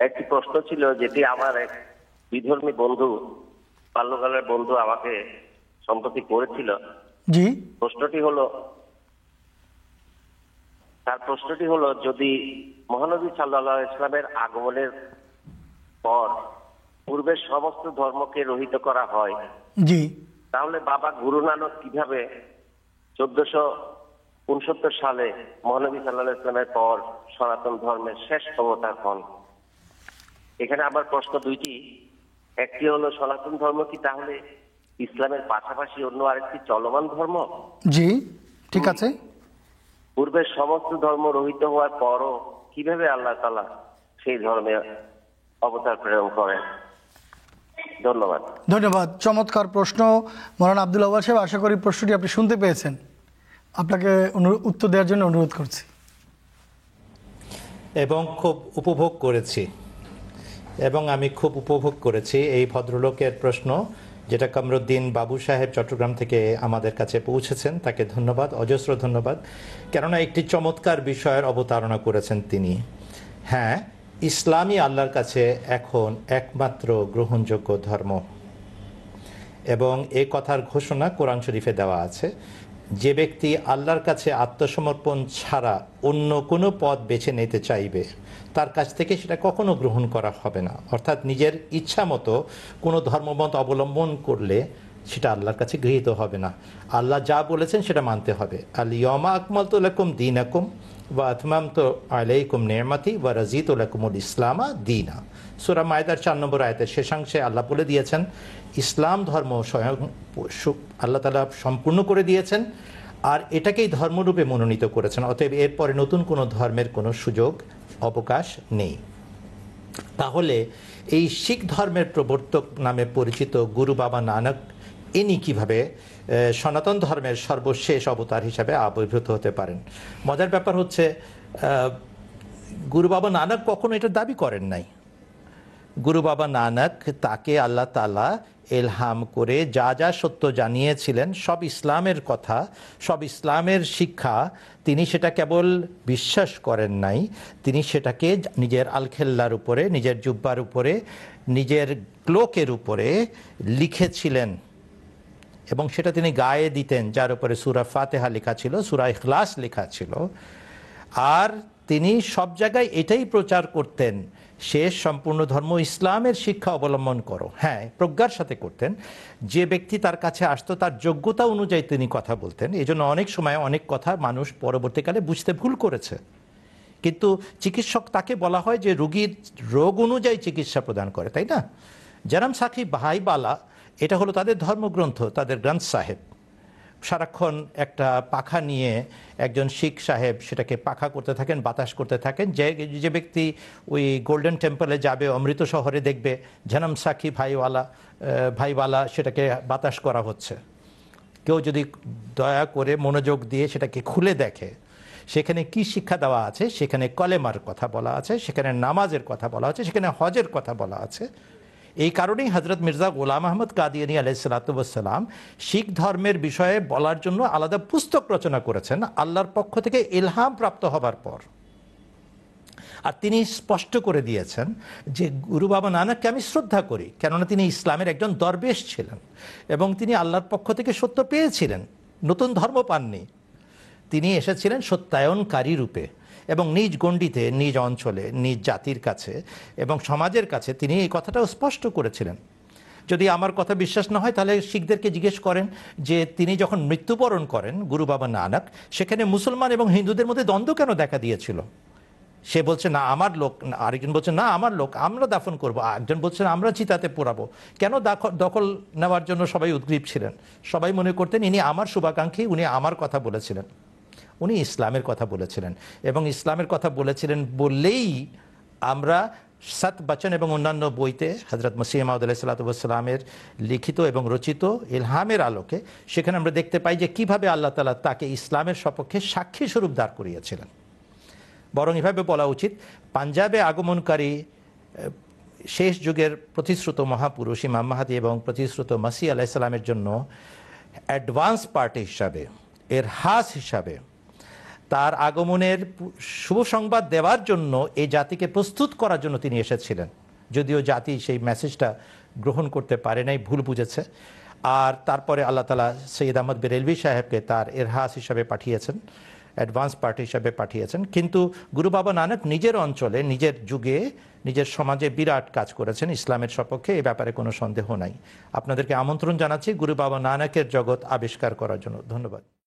একটি প্রশ্ন ছিল, যেটি আমার এক বিধর্মী বন্ধু, বাল্যকালের বন্ধু আমাকে সম্প্রতি করেছিল। জি, তার প্রশ্নটি হলো, যদি মহানবী সাল্লাল্লাহু আলাইহি ইসলামের আগমনের পর পূর্বের সমস্ত ধর্মকে রহিত করা হয়, জি, তাহলে বাবা গুরু নানক কিভাবে 1469 সালে মহানবী সাল্লাল্লাহু আলাইহি ইসলামের পর সনাতন ধর্মের শেষ অবতার হন? এখানে আবার প্রশ্ন দুইটি। একটি হলো, সনাতন ধর্ম কি তাহলে ইসলামের পাশাপাশি অন্য আরেকটি চলমান ধর্ম? জি, ঠিক আছে। পূর্বের সমস্ত ধর্ম রহিত হওয়ার পরও কিভাবে আল্লাহ তাআলা সেই ধর্মে অবতার প্রেরণ করেন? ধন্যবাদ। ধন্যবাদ, চমৎকার প্রশ্ন মৌলানা আব্দুল আউয়াল সাহেব। আশা করি প্রশ্নটি আপনি শুনতে পেয়েছেন। আপনাকে উত্তর দেওয়ার জন্য অনুরোধ করছি। এবং খুব উপভোগ করেছি এই ভদ্রলোকের প্রশ্ন, যেটা কামরুদ্দিন বাবু সাহেব চট্টগ্রাম থেকে আমাদের কাছে পৌঁছেছেন। তাকে ধন্যবাদ, অজস্র ধন্যবাদ, কেননা একটি চমৎকার বিষয়ের অবতারণা করেছেন তিনি। হ্যাঁ, ইসলামই আল্লাহর কাছে এখন একমাত্র গ্রহণযোগ্য ধর্ম, এবং এই কথার ঘোষণা কোরআন শরীফে দেওয়া আছে। যে ব্যক্তি আল্লাহর কাছে আত্মসমর্পণ ছাড়া অন্য কোনো পথ বেছে নিতে চাইবে, তার কাছ থেকে সেটা কখনো গ্রহণ করা হবে না। অর্থাৎ নিজের ইচ্ছা মতো কোনো ধর্মমত অবলম্বন করলে সেটা আল্লাহর কাছে গৃহীত হবে না। আল্লাহ যা বলেছেন সেটা মানতে হবে। আল ইয়াউমা আকমালতু লাকুম দীনাকুম ওয়া আতমামতু আলাইকুম নি'মাতি ওয়া রাযীতু লাকুমুল ইসলামা দীনা। সূরা মায়দার 4 নম্বর আয়াতের শেষাংশে আল্লাহ বলে দিয়েছেন, ইসলাম ধর্ম স্বয়ং আল্লাহ তাআলা সম্পূর্ণ করে দিয়েছেন, আর এটাকেই ধর্মরূপে মনোনীত করেছেন। অতএব এরপরে নতুন কোনো ধর্মের কোনো সুযোগ অবকাশ নেই। তাহলে এই শিখ ধর্মের প্রবর্তক নামে পরিচিত গুরু বাবা নানক, ইনি কিভাবে সনাতন ধর্মের সর্বশেষ অবতার হিসাবে আবির্ভূত হতে পারেন? মজার ব্যাপার হচ্ছে, গুরু বাবা নানক কখনো এটা দাবি করেন নাই। গুরু বাবা নানক, তাকে আল্লাহ তাআলা এলহাম করে যা যা সত্য জানিয়েছিলেন, সব ইসলামের কথা, সব ইসলামের শিক্ষা, তিনি সেটা কেবল বিশ্বাস করেন নাই, তিনি সেটাকে নিজের আলখেল্লার উপরে, নিজের জুব্বার উপরে, নিজের ক্লোকের উপরে লিখেছিলেন, এবং সেটা তিনি গায়ে দিতেন, যার উপরে সূরা ফাতিহা লেখা ছিল, সূরা ইখলাস লেখা ছিল। আর তিনি সব জায়গায় এটাই প্রচার করতেন, শেষ সম্পূর্ণ ধর্ম ইসলামের শিক্ষা অবলম্বন করো। হ্যাঁ, প্রজ্ঞার সাথে করতেন। যে ব্যক্তি তার কাছে আসতো তার যোগ্যতা অনুযায়ী তিনি কথা বলতেন। এই জন্য অনেক সময় অনেক কথা মানুষ পরবর্তীকালে বুঝতে ভুল করেছে। কিন্তু চিকিৎসক তাকে বলা হয় যে রোগীর রোগ অনুযায়ী চিকিৎসা প্রদান করে, তাই না? জানাম সাকি ভাই বালা, এটা হলো তাদের ধর্মগ্রন্থ, তাদের গ্রন্থ সাহেব। সারাক্ষণ একটা পাখা নিয়ে একজন শিখ সাহেব সেটাকে পাখা করতে থাকেন, বাতাস করতে থাকেন। যে ব্যক্তি ওই গোল্ডেন টেম্পলে যাবে, অমৃত শহরে দেখবে জনম সাক্ষী ভাইওয়ালা সেটাকে বাতাস করা হচ্ছে। কেউ যদি দয়া করে মনোযোগ দিয়ে সেটাকে খুলে দেখে, সেখানে কি শিক্ষা দেওয়া আছে, সেখানে কলেমার কথা বলা আছে, সেখানে নামাজের কথা বলা আছে, সেখানে হজের কথা বলা আছে। এই কারণেই হযরত মির্জা গোলাম আহমদ কাদিয়ানী আলাইহিস সালাতু ওয়াস সালাম শিখ ধর্মের বিষয়ে বলার জন্য আলাদা পুস্তক রচনা করেছেন আল্লাহর পক্ষ থেকে ইলহাম প্রাপ্ত হবার পর। আর তিনি স্পষ্ট করে দিয়েছেন যে গুরু বাবা নানককে আমি শ্রদ্ধা করি, কেননা তিনি ইসলামের একজন দরবেশ ছিলেন এবং তিনি আল্লাহর পক্ষ থেকে সত্য পেয়েছিলেন, নতুন ধর্ম পাননি। তিনি এসেছিলেন সত্যায়নকারী রূপে, এবং নিজ গণ্ডিতে, নিজ অঞ্চলে, নিজ জাতির কাছে এবং সমাজের কাছে তিনি এই কথাটাও স্পষ্ট করেছিলেন। যদি আমার কথা বিশ্বাস না হয়, তাহলে শিখদেরকে জিজ্ঞেস করেন যে তিনি যখন মৃত্যুবরণ করেন গুরু বাবা নানক, সেখানে মুসলমান এবং হিন্দুদের মধ্যে দ্বন্দ্ব কেন দেখা দিয়েছিল? সে বলছে না আমার লোক, আরেকজন বলছে না আমার লোক, আমরা দাফন করব, একজন বলছেন আমরা চিতাতে পোড়াবো। কেন দখল নেওয়ার জন্য সবাই উদ্গ্রীব ছিলেন? সবাই মনে করতেন ইনি আমার শুভাকাঙ্ক্ষী, উনি আমার কথা বলেছিলেন। উনি ইসলামের কথা বলেছিলেন, এবং ইসলামের কথা বলেছিলেন বললেই আমরা সাত বচন এবং অন্যান্য বইতে হযরত মসিহ মাউদ আলাইহিস সালাতু ওয়াস সালামের লিখিত এবং রচিত ইলহামের আলোকে সেখানে আমরা দেখতে পাই যে কিভাবে আল্লাহ তাআলা তাকে ইসলামের সপক্ষে সাক্ষী স্বরূপ দাঁড় করিয়েছিলেন। বরং এভাবে বলা উচিত, পাঞ্জাবে আগমনকারী শেষ যুগের প্রতিশ্রুত মহাপুরুষ ইমাম মাহদী এবং প্রতিশ্রুত মসিহ আলাইহিস সালামের জন্য অ্যাডভান্স পার্টি হিসাবে, এর হাস হিসাবে তার আগমনের শুভ সংবাদ দেওয়ার জন্য এই জাতিকে প্রস্তুত করার জন্য তিনি এসেছিলেন, যদিও জাতি সেই মেসেজটা গ্রহণ করতে পারে নাই, ভুল বুঝেছে। আর তারপরে আল্লাহ তাআলা সৈয়দ আহমদ বেরেলভী সাহেবকে তার এরহাস হিসাবে পাঠিয়েছেন, অ্যাডভান্স পার্টি হিসাবে পাঠিয়েছেন। কিন্তু গুরু বাবা নানক নিজের অঞ্চলে, নিজের যুগে, নিজের সমাজে বিরাট কাজ করেছেন ইসলামের সপক্ষে, এ ব্যাপারে কোনো সন্দেহ নাই। আপনাদেরকে আমন্ত্রণ জানাচ্ছি গুরু বাবা নানকের জগৎ আবিষ্কার করার জন্য। ধন্যবাদ।